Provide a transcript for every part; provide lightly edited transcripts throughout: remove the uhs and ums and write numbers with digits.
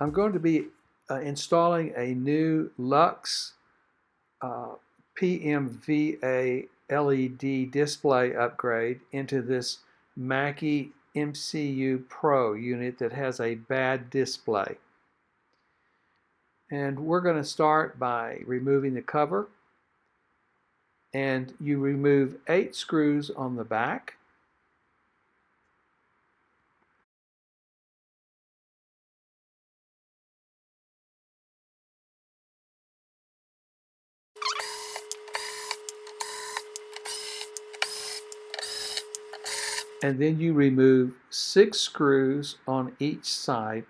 I'm going to be installing a new LUX PMVA LED display upgrade into this Mackie MCU Pro unit that has a bad display. And we're going to start by removing the cover. And you remove 8 screws on the back. And then you remove 6 screws on each side.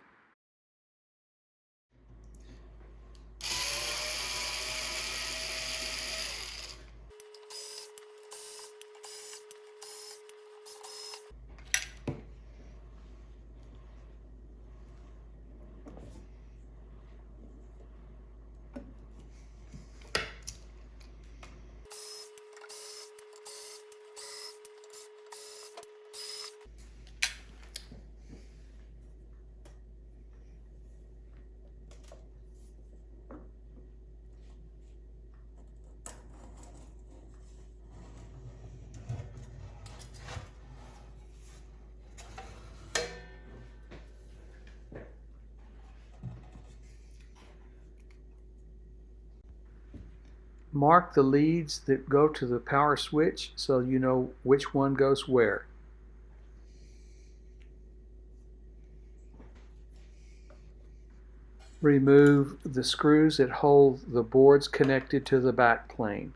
Mark the leads that go to the power switch so you know which one goes where. Remove the screws that hold the boards connected to the backplane.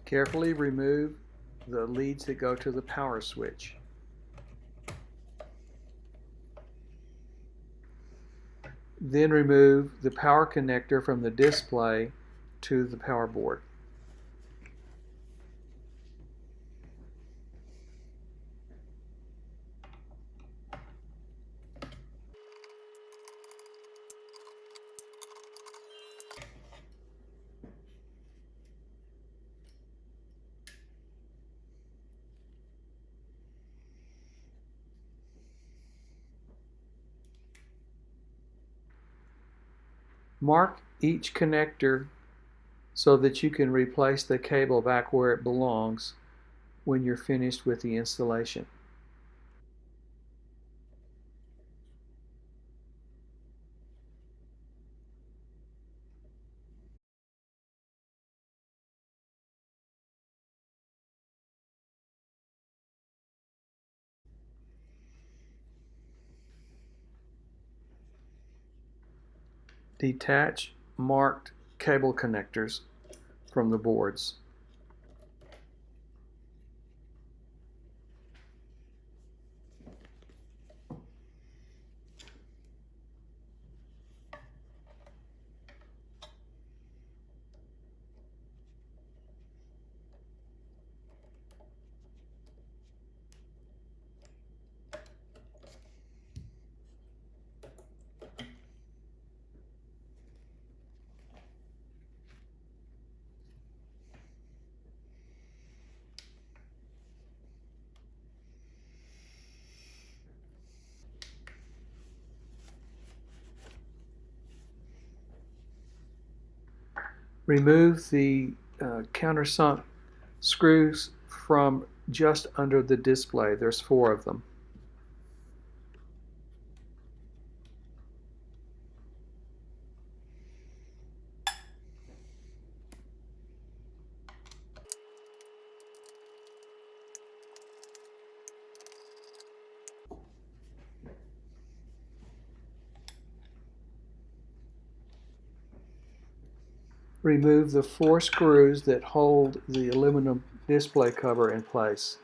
Carefully remove the leads that go to the power switch. Then remove the power connector from the display to the power board. Mark each connector so that you can replace the cable back where it belongs when you're finished with the installation. Detach marked cable connectors from the boards. Remove the countersunk screws from just under the display. There's 4 of them. Remove the 4 screws that hold the aluminum display cover in place.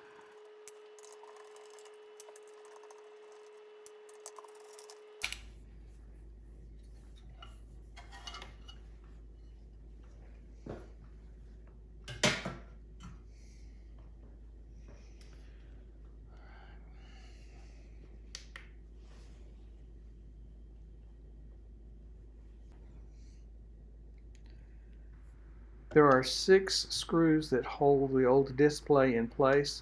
There are 6 screws that hold the old display in place.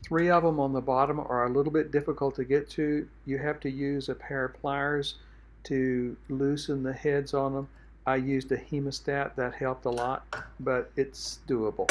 3 of them on the bottom are a little bit difficult to get to. You have to use a pair of pliers to loosen the heads on them. I used a hemostat, that helped a lot, but it's doable.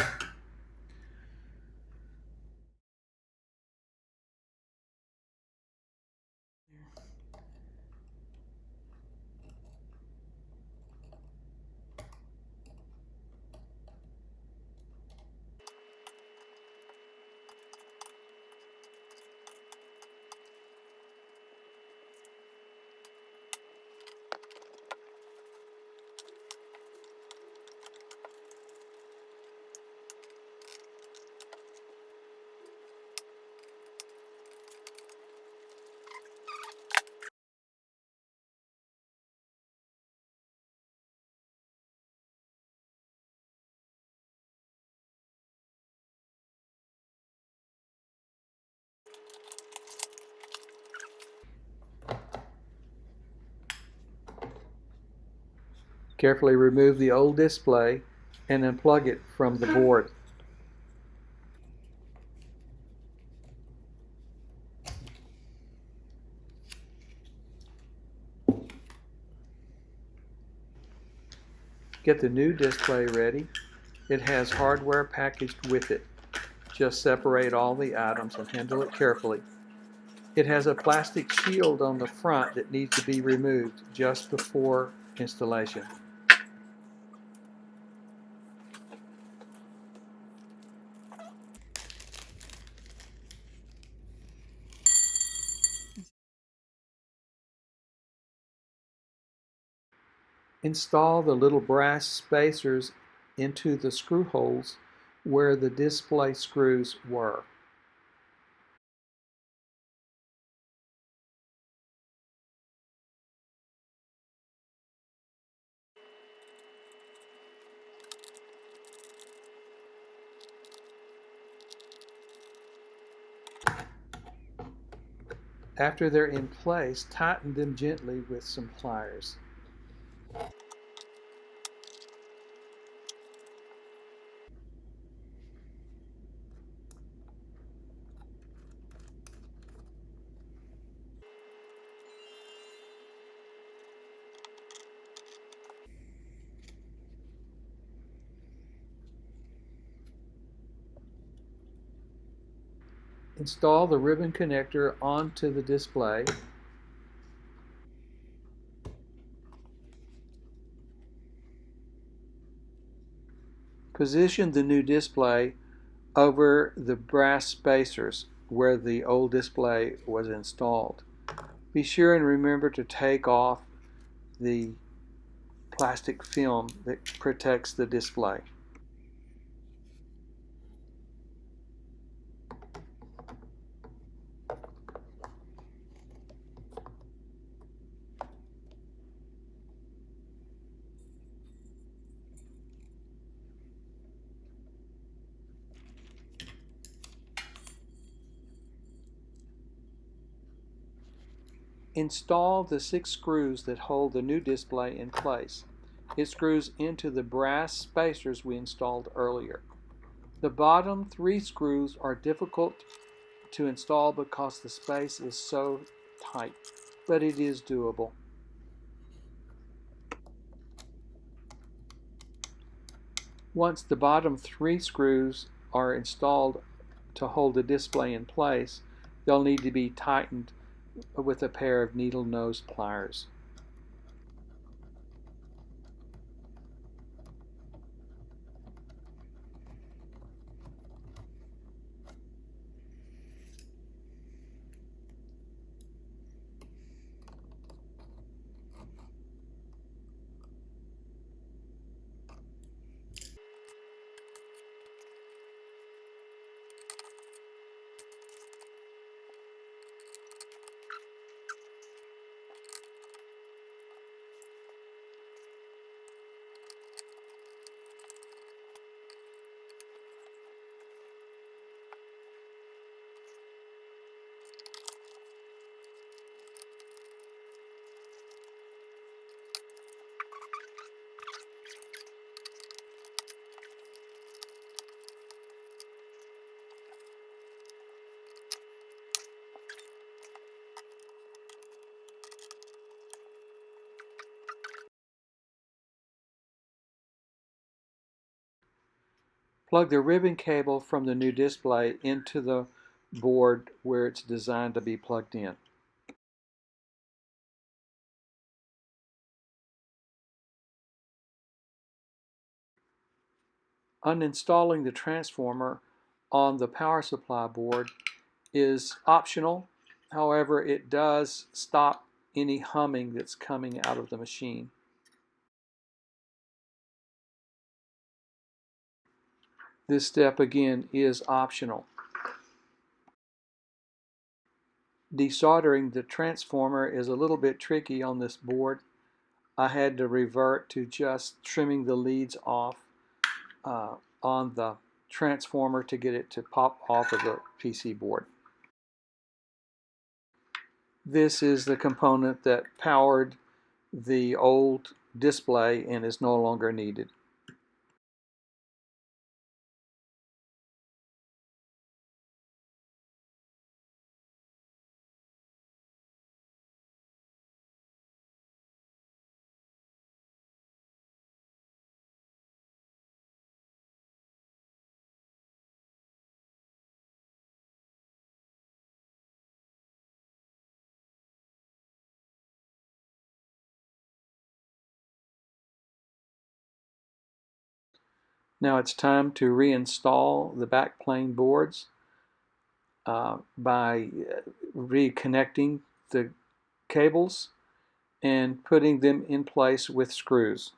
Carefully remove the old display and unplug it from the board. Get the new display ready. It has hardware packaged with it. Just separate all the items and handle it carefully. It has a plastic shield on the front that needs to be removed just before installation. Install the little brass spacers into the screw holes where the display screws were. After they're in place, tighten them gently with some pliers. Install the ribbon connector onto the display. Position the new display over the brass spacers where the old display was installed. Be sure and remember to take off the plastic film that protects the display. Install the 6 screws that hold the new display in place. It screws into the brass spacers we installed earlier. The bottom 3 screws are difficult to install because the space is so tight, but it is doable. Once the bottom 3 screws are installed to hold the display in place, they'll need to be tightened with a pair of needle nose pliers. Plug the ribbon cable from the new display into the board where it's designed to be plugged in. Uninstalling the transformer on the power supply board is optional. However, it does stop any humming that's coming out of the machine. This step again is optional. Desoldering the transformer is a little bit tricky on this board. I had to revert to just trimming the leads off on the transformer to get it to pop off of the PC board. This is the component that powered the old display and is no longer needed. Now it's time to reinstall the backplane boards by reconnecting the cables and putting them in place with screws.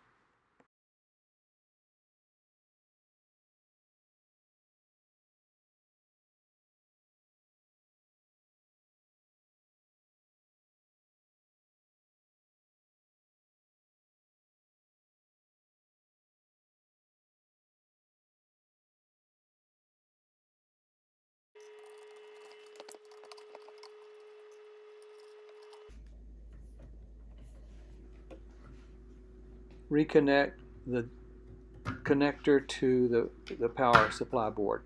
Reconnect the connector to the power supply board.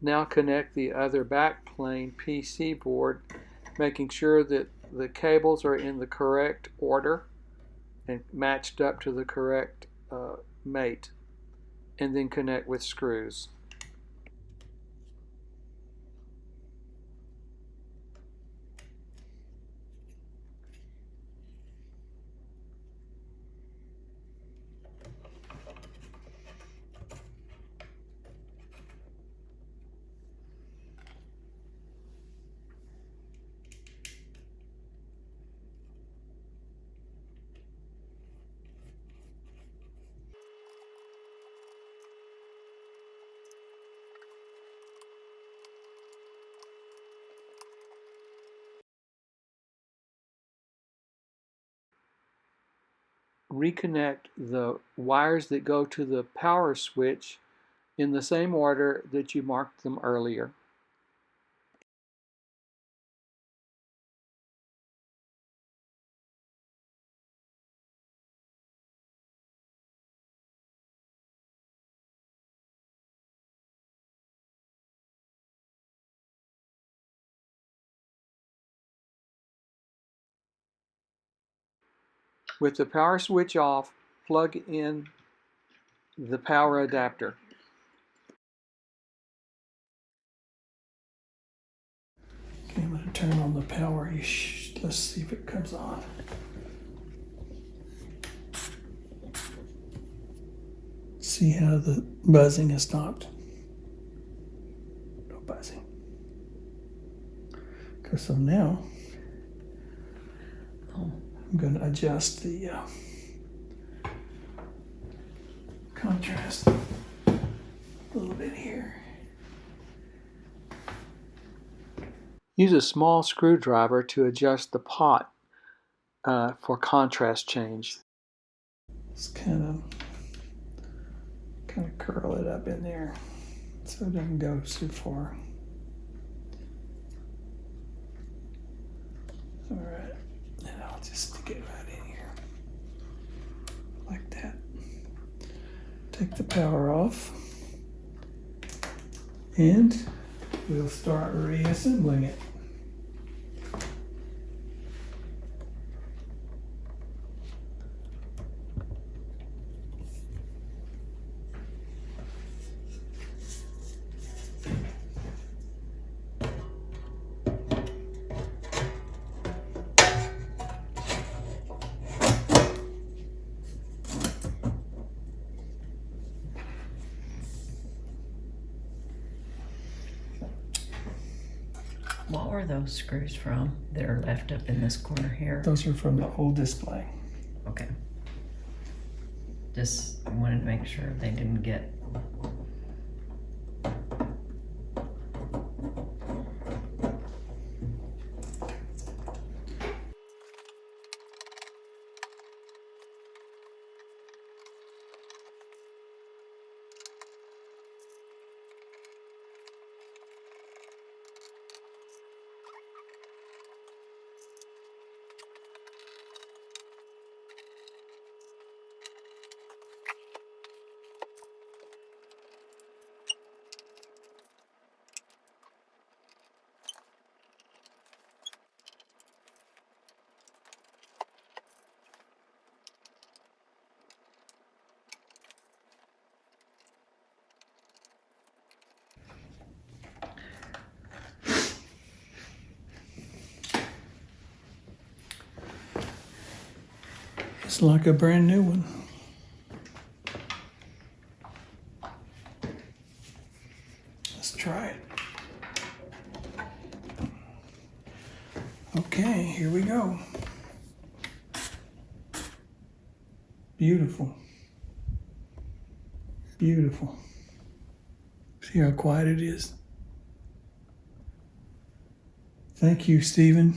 Now connect the other backplane PC board, making sure that the cables are in the correct order and matched up to the correct mate, and then connect with screws. Reconnect the wires that go to the power switch in the same order that you marked them earlier. With the power switch off, plug in the power adapter. Okay, I'm going to turn on the power. Let's see if it comes on. See how the buzzing has stopped? No buzzing. Okay, so now I'm going to adjust the contrast a little bit here. Use a small screwdriver to adjust the pot for contrast change. Just kind of curl it up in there so it doesn't go too far. All right, and I'll just stick it right in here like that. Take the power off and we'll start reassembling it. What were those screws from that are left up in this corner here? Those are from the old display. Okay. Just wanted to make sure they didn't get. It's like a brand new one. Let's try it. Okay, here we go. Beautiful. Beautiful. See how quiet it is? Thank you, Stephen.